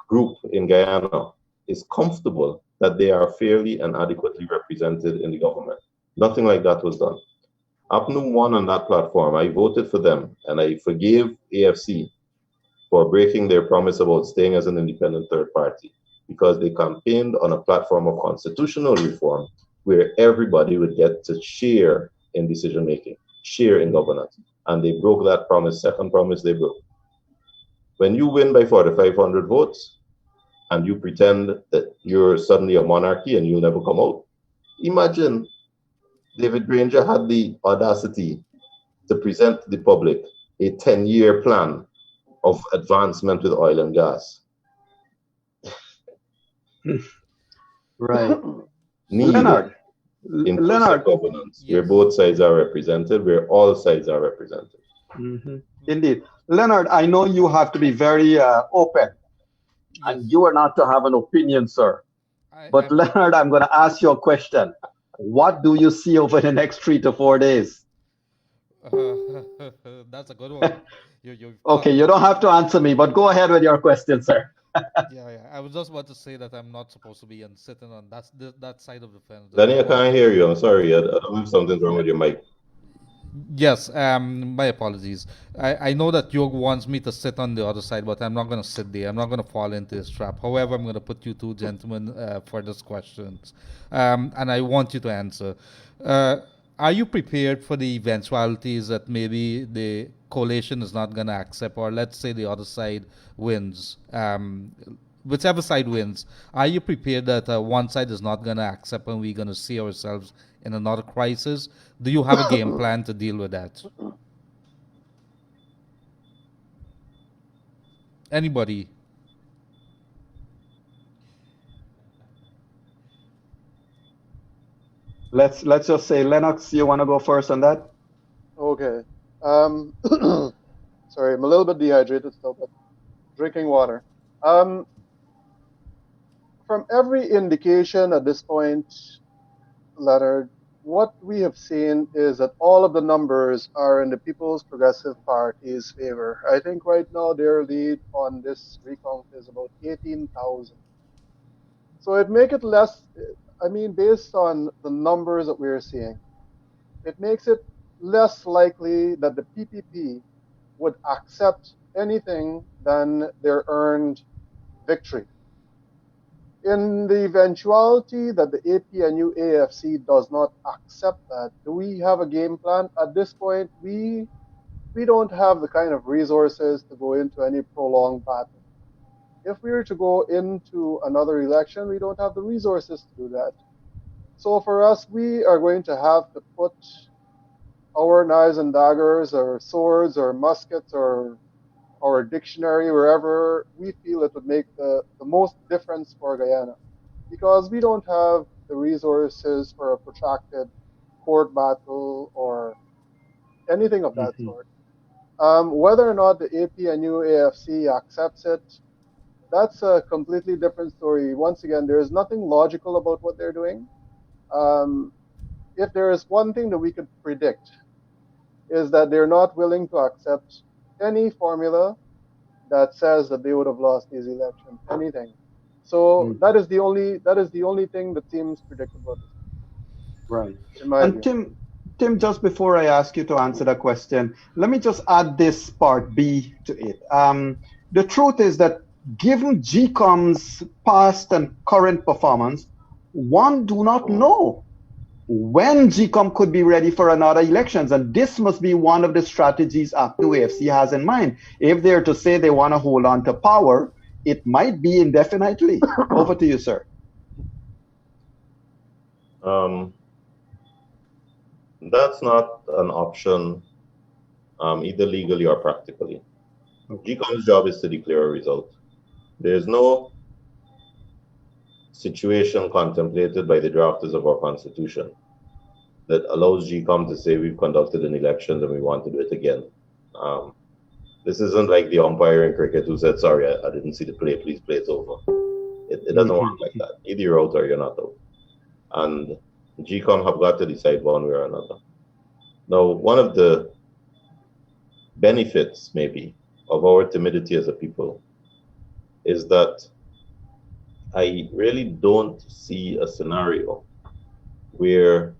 group in Guyana is comfortable that they are fairly and adequately represented in the government. Nothing like that was done. APNU won on that platform. I voted for them, and I forgave AFC for breaking their promise about staying as an independent third party, because they campaigned on a platform of constitutional reform where everybody would get to share in decision making, share in governance. And they broke that promise. Second promise they broke. When you win by 4,500 votes and you pretend that you're suddenly a monarchy and you'll never come out, imagine David Granger had the audacity to present to the public a 10-year plan of advancement with oil and gas. Right. Need Leonard, inclusive governance, where both sides are represented, where all sides are represented. Indeed. Leonard, I know you have to be very open, and you are not to have an opinion, sir. But Leonard, I'm going to ask you a question. What do you see over the next 3 to 4 days? That's a good one. Okay, you don't have to answer me, but go ahead with your question, sir. Yeah. I was just about to say that I'm not supposed to be sitting on that side of the fence. Danny, I can't hear you. I'm sorry. I don't know if something's wrong with your mic. Yes, my apologies. I know that Yog wants me to sit on the other side, but I'm not going to sit there. I'm not going to fall into his trap. However, I'm going to put you two gentlemen for these questions, and I want you to answer. Are you prepared for the eventualities that maybe the coalition is not going to accept, or let's say the other side wins? Whichever side wins, are you prepared that one side is not going to accept and we're going to see ourselves in another crisis? Do you have a game plan to deal with that? Anybody? Let's just say, Lennox, you want to go first on that? Okay. Sorry, I'm a little bit dehydrated still, but drinking water. From every indication at this point, Leonard, what we have seen is that all of the numbers are in the People's Progressive Party's favor. I think right now their lead on this recount is about 18,000. So it makes it less, based on the numbers that we're seeing, it makes it less likely that the PPP would accept anything than their earned victory. In the eventuality that the APNU AFC does not accept that, do we have a game plan? At this point, we don't have the kind of resources to go into any prolonged battle. If we were to go into another election, we don't have the resources to do that. So for us, we are going to have to put our knives and daggers or swords or muskets or our dictionary wherever we feel it would make the most difference for Guyana, because we don't have the resources for a protracted court battle or anything of that sort. Whether or not the APNU AFC accepts it, that's a completely different story. Once again, there is nothing logical about what they're doing. If there is one thing that we could predict, is that they're not willing to accept any formula that says that they would have lost these elections, anything. So that is the only thing that seems predictable. Right. In my view. Tim, just before I ask you to answer that question, let me just add this part B to it. The truth is that given GCOM's past and current performance, one do not know when GCOM could be ready for another elections. And this must be one of the strategies APNU AFC has in mind. If they're to say they want to hold on to power, it might be indefinitely. Over to you, sir. That's not an option, either legally or practically. GCOM's job is to declare a result. There's no situation contemplated by the drafters of our constitution that allows GCOM to say we've conducted an election and we want to do it again. This isn't like the umpire in cricket who said, sorry, I didn't see the play, please play it over. It doesn't work like that. Either you're out or you're not out. And GCOM have got to decide one way or another. Now, one of the benefits, maybe, of our timidity as a people is that I really don't see a scenario where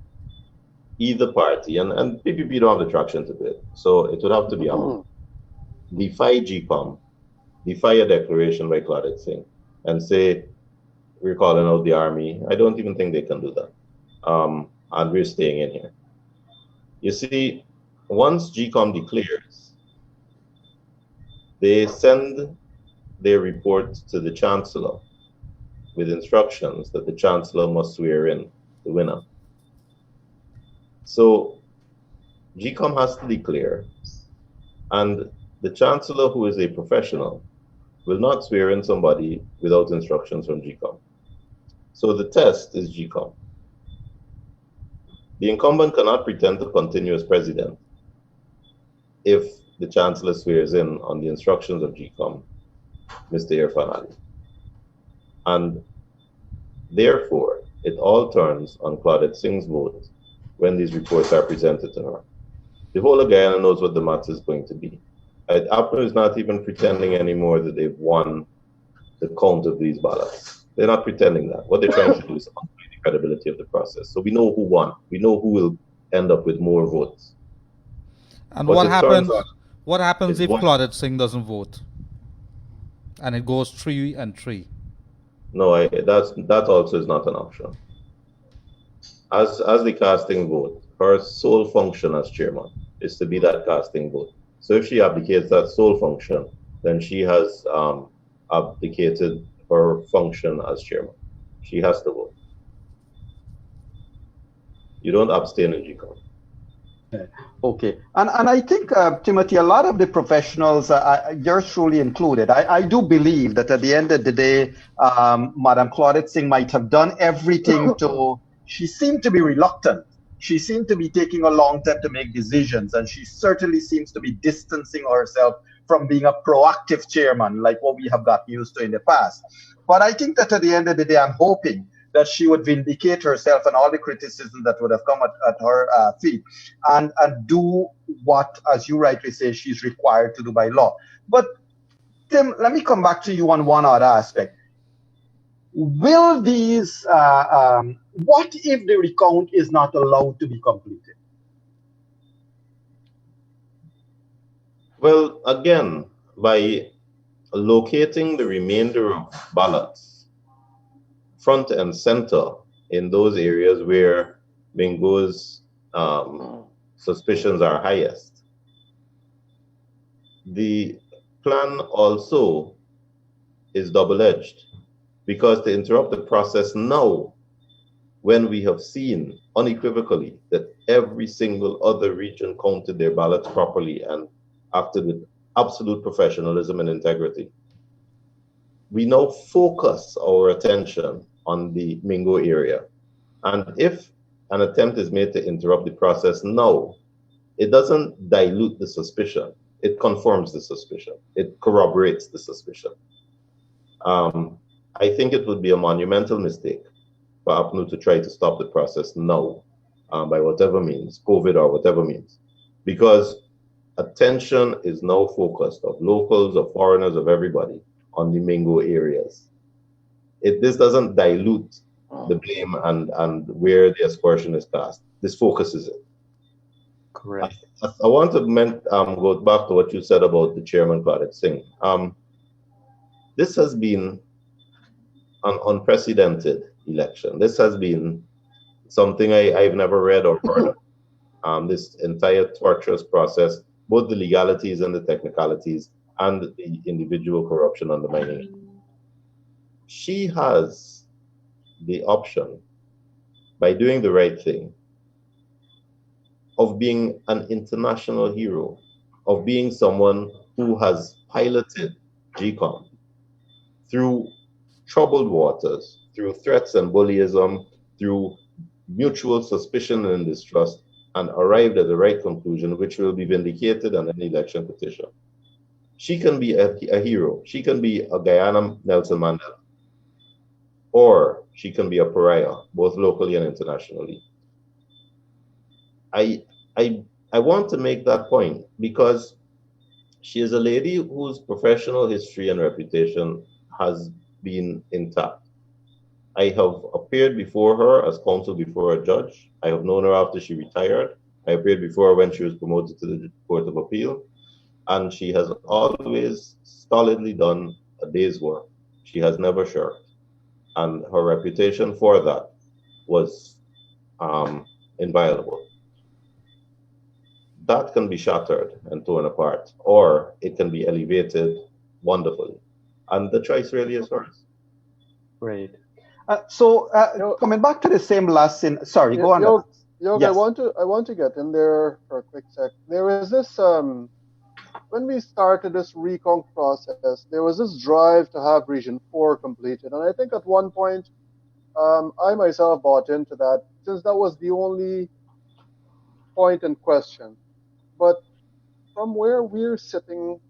either party, and PPP don't have the traction to do it, so it would have to be defy GCOM, defy a declaration by Claudette Singh, and say, we're calling out the army. I don't even think they can do that. And we're staying in here. You see, once GCOM declares, they send their report to the Chancellor with instructions that the Chancellor must swear in the winner. So GCOM has to declare, and the Chancellor, who is a professional, will not swear in somebody without instructions from GCOM. So the test is GCOM. The incumbent cannot pretend to continue as president if the Chancellor swears in on the instructions of GCOM, Mr. Irfan Ali. And therefore, it all turns on Claudette Singh's vote when these reports are presented to her. The whole of Guyana knows what the matter is going to be. APNU is not even pretending anymore that they've won the count of these ballots. They're not pretending that. What they're trying to do is undermine the credibility of the process. So we know who won. We know who will end up with more votes. And But what it turns happens? out What happens it's if one- Claudette Singh doesn't vote, and it goes 3-3? No, that also is not an option. As the casting vote, her sole function as chairman is to be that casting vote. So if she abdicates that sole function, then she has abdicated her function as chairman. She has to vote. You don't abstain in GCOM. Okay, and I think, Timothy, a lot of the professionals, yours truly included, I do believe that at the end of the day, Madam Claudette Singh might have done everything she seemed to be reluctant. She seemed to be taking a long time to make decisions, and she certainly seems to be distancing herself from being a proactive chairman, like what we have got used to in the past. But I think that at the end of the day, I'm hoping that she would vindicate herself and all the criticism that would have come at her feet and do what, as you rightly say, she's required to do by law. But Tim, let me come back to you on one other aspect. Will these, what if the recount is not allowed to be completed? Well, again, by locating the remainder of ballots front and center in those areas where Bingo's suspicions are highest, the plan also is double-edged, because to interrupt the process now, when we have seen unequivocally that every single other region counted their ballots properly and acted with absolute professionalism and integrity, we now focus our attention on the Mingo area. And if an attempt is made to interrupt the process now, it doesn't dilute the suspicion. It confirms the suspicion. It corroborates the suspicion. I think it would be a monumental mistake for APNU to try to stop the process now, by whatever means, COVID or whatever means, because attention is now focused, of locals, of foreigners, of everybody, on the Mingo areas. This doesn't dilute the blame and where the aspersion is cast. This focuses it. Correct. I want to go back to what you said about the chairman, Claudette Singh. This has been an unprecedented election. This has been something I've never read or heard of. This entire torturous process, both the legalities and the technicalities, and the individual corruption undermining it. She has the option, by doing the right thing, of being an international hero, of being someone who has piloted GCOM through troubled waters, through threats and bullyism, through mutual suspicion and distrust, and arrived at the right conclusion, which will be vindicated on an election petition. She can be a hero. She can be a Guyana Nelson Mandela, or she can be a pariah, both locally and internationally. I want to make that point because she is a lady whose professional history and reputation has been intact. I have appeared before her as counsel before a judge. I have known her after she retired. I appeared before her when she was promoted to the Court of Appeal. And she has always stolidly done a day's work. She has never shirked. And her reputation for that was inviolable. That can be shattered and torn apart, or it can be elevated wonderfully. And the choice really is hers. Great. Coming back to the same lesson. Sorry, go on. Yog, yes. I want to get in there for a quick sec. There was this when we started this recon process, there was this drive to have Region 4 completed, and I think at one point, I myself bought into that since that was the only point in question. But from where we're sitting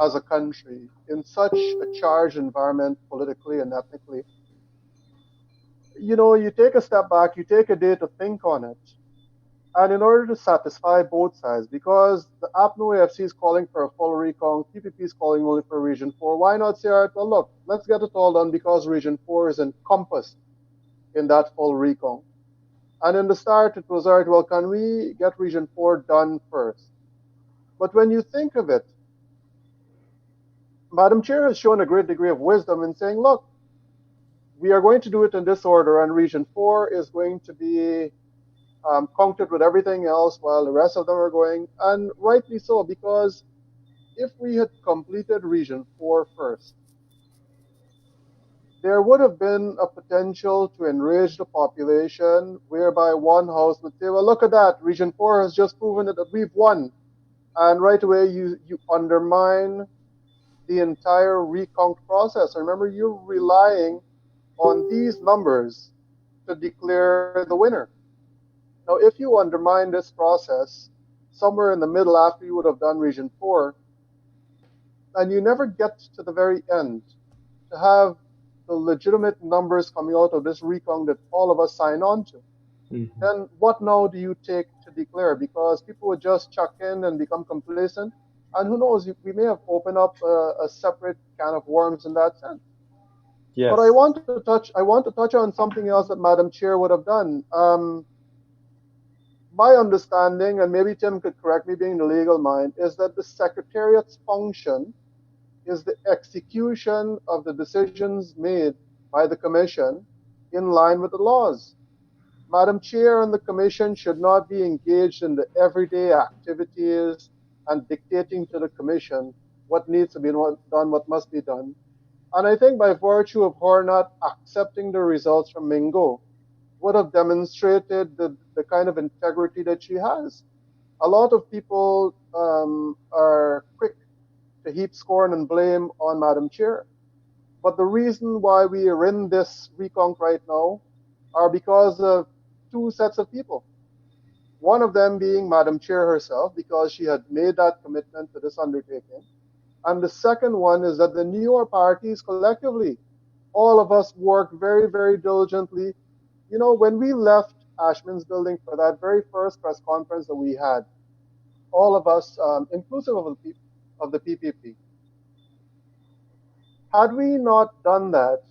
as a country in such a charged environment politically and ethnically, you take a step back, you take a day to think on it. And in order to satisfy both sides, because the APNU AFC is calling for a full recon, PPP is calling only for Region 4, why not say, all right, well, look, let's get it all done because Region 4 is encompassed in that full recon. And in the start, it was, all right, well, can we get Region 4 done first? But when you think of it, Madam Chair has shown a great degree of wisdom in saying, look, we are going to do it in this order, and Region 4 is going to be counted with everything else while the rest of them are going, and rightly so, because if we had completed Region 4 first, there would have been a potential to enrage the population whereby one house would say, well, look at that, Region 4 has just proven that we've won. And right away, you undermine the entire recount process. Remember, you're relying on these numbers to declare the winner. Now, if you undermine this process somewhere in the middle after you would have done Region 4, and you never get to the very end to have the legitimate numbers coming out of this recount that all of us sign on to, then what now do you take to declare? Because people would just chuck in and become complacent. And who knows, we may have opened up a separate can of worms in that sense. Yes. But I want to touch on something else that Madam Chair would have done. My understanding, and maybe Tim could correct me being the legal mind, is that the Secretariat's function is the execution of the decisions made by the Commission in line with the laws. Madam Chair and the Commission should not be engaged in the everyday activities and dictating to the Commission what needs to be done, what must be done. And I think by virtue of her not accepting the results from Mingo, would have demonstrated the kind of integrity that she has. A lot of people are quick to heap scorn and blame on Madam Chair. But the reason why we are in this recount right now are because of two sets of people. One of them being Madam Chair herself, because she had made that commitment to this undertaking. And the second one is that the newer parties collectively, all of us worked very, very diligently. When we left Ashman's building for that very first press conference that we had, all of us, inclusive of the PPP, had we not done that,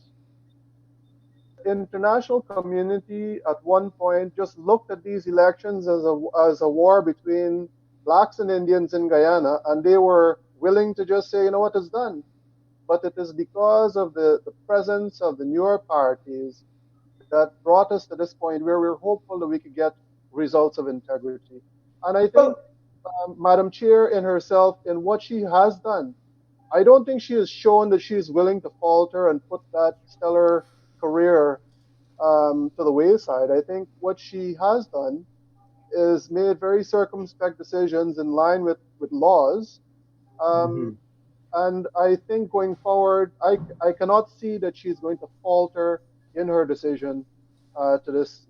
the international community at one point just looked at these elections as a war between blacks and Indians in Guyana, and they were willing to just say, you know what, it's done. But it is because of the presence of the newer parties that brought us to this point where we're hopeful that we could get results of integrity. And I think Madam Chair in herself, in what she has done, I don't think she has shown that she is willing to falter and put that stellar career to the wayside. I think what she has done is made very circumspect decisions in line with laws. And I think going forward, I cannot see that she's going to falter in her decision to this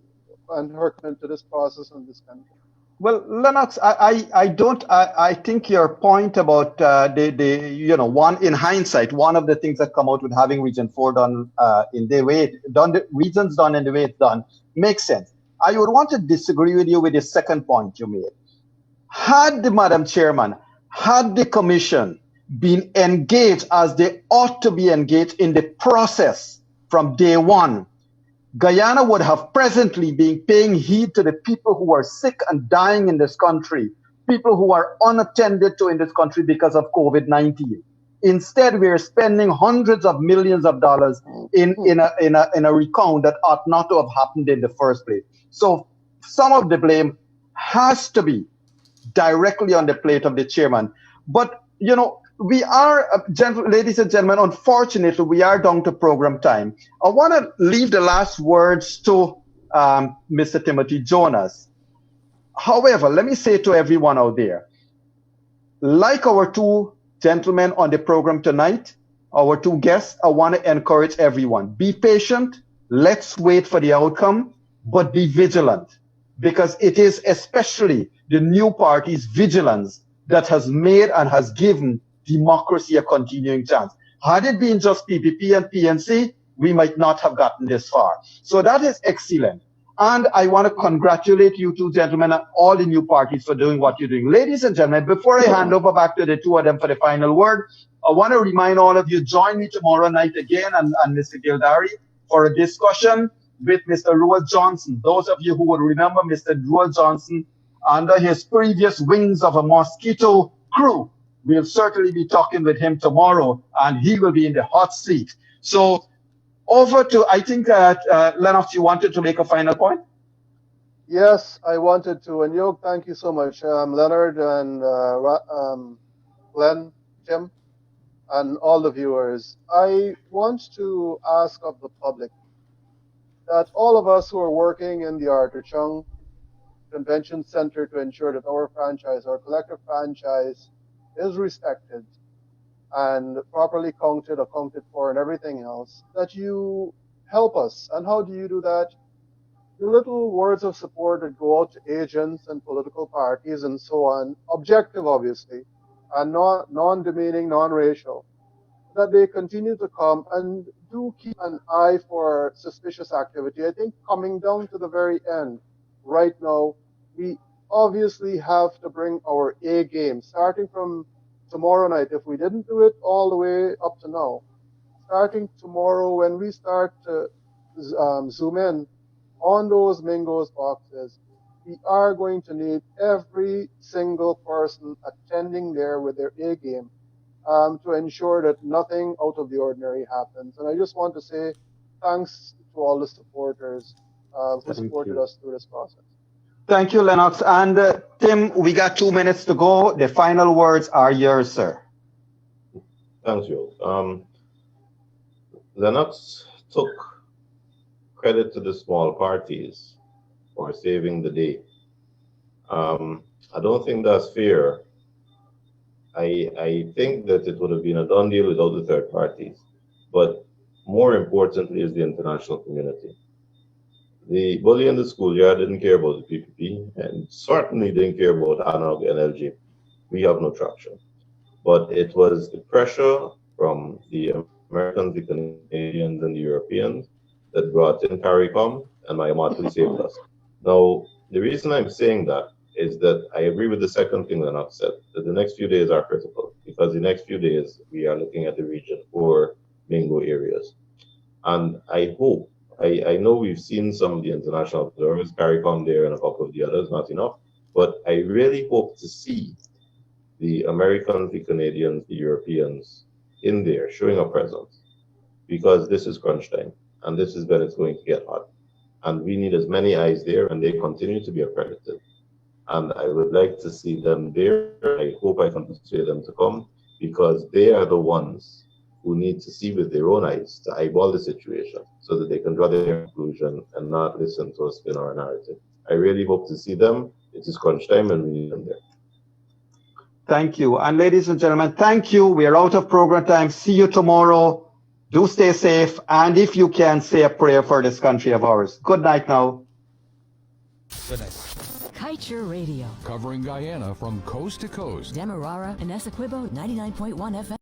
and her commitment to this process and this country. Well, Lennox, I don't, I think your point about one in hindsight, one of the things that come out with having Region 4 done in the way regions done in the way it's done makes sense. I would want to disagree with you with the second point you made. Had the Madam Chairman, had the Commission been engaged as they ought to be engaged in the process from day one, Guyana would have presently been paying heed to the people who are sick and dying in this country, people who are unattended to in this country because of COVID-19. Instead, we are spending hundreds of millions of dollars in a recount that ought not to have happened in the first place. So some of the blame has to be directly on the plate of the chairman. But, we are, ladies and gentlemen, unfortunately, we are down to program time. I want to leave the last words to Mr. Timothy Jonas. However, let me say to everyone out there, like our two gentlemen on the program tonight, our two guests, I want to encourage everyone. Be patient. Let's wait for the outcome, but be vigilant, because it is especially the new party's vigilance that has made and has given democracy a continuing chance. Had it been just PPP and PNC, we might not have gotten this far. So that is excellent. And I want to congratulate you two gentlemen and all the new parties for doing what you're doing. Ladies and gentlemen, before I hand over back to the two of them for the final word, I want to remind all of you, join me tomorrow night again and Mr. Gildarie for a discussion with Mr. Roel Johnson. Those of you who would remember Mr. Roel Johnson under his previous wings of a mosquito crew, we'll certainly be talking with him tomorrow, and he will be in the hot seat. So over to, I think, Lennox, you wanted to make a final point? Yes, I wanted to. And Yog, thank you so much. Leonard and Glenn, Tim, and all the viewers. I want to ask of the public that all of us who are working in the Arthur Chung Convention Center to ensure that our franchise, our collective franchise, is respected and properly counted, accounted for, and everything else, that you help us. And how do you do that? The little words of support that go out to agents and political parties and so on, objective obviously, and non-demeaning, non-racial, that they continue to come and do keep an eye for suspicious activity. I think coming down to the very end, right now, we obviously have to bring our A game, starting from tomorrow night. If we didn't do it all the way up to now, starting tomorrow when we start to zoom in on those Mingos boxes, we are going to need every single person attending there with their A game to ensure that nothing out of the ordinary happens. And I just want to say thanks to all the supporters who supported us through this process. Thank you, Lennox. And Tim, we got 2 minutes to go. The final words are yours, sir. Thanks, Joe. Lennox took credit to the small parties for saving the day. I don't think that's fair. I think that it would have been a done deal without the third parties. But more importantly is the international community. The bully in the schoolyard didn't care about the PPP and certainly didn't care about ANUG and LG. We have no traction. But it was the pressure from the Americans, the Canadians, and the Europeans that brought in CARICOM and Mayamati saved us. Now, the reason I'm saying that is that I agree with the second thing that I've said, that the next few days are critical, because the next few days we are looking at the region for Mingo areas. And I hope, I know we've seen some of the international observers, CARICOM there and a couple of the others, not enough, but I really hope to see the Americans, the Canadians, the Europeans in there showing a presence, because this is crunch time and this is when it's going to get hot. And we need as many eyes there, and they continue to be accredited. And I would like to see them there. I hope I can persuade them to come, because they are the ones who need to see with their own eyes, to eyeball the situation, so that they can draw their conclusion and not listen to a spin or a narrative. I really hope to see them. It is crunch time and we need them there. Thank you. And ladies and gentlemen, thank you. We are out of program time. See you tomorrow. Do stay safe. And if you can, say a prayer for this country of ours. Good night now. Good night. Culture Radio. Covering Guyana from coast to coast. Demerara and Essequibo 99.1 FM.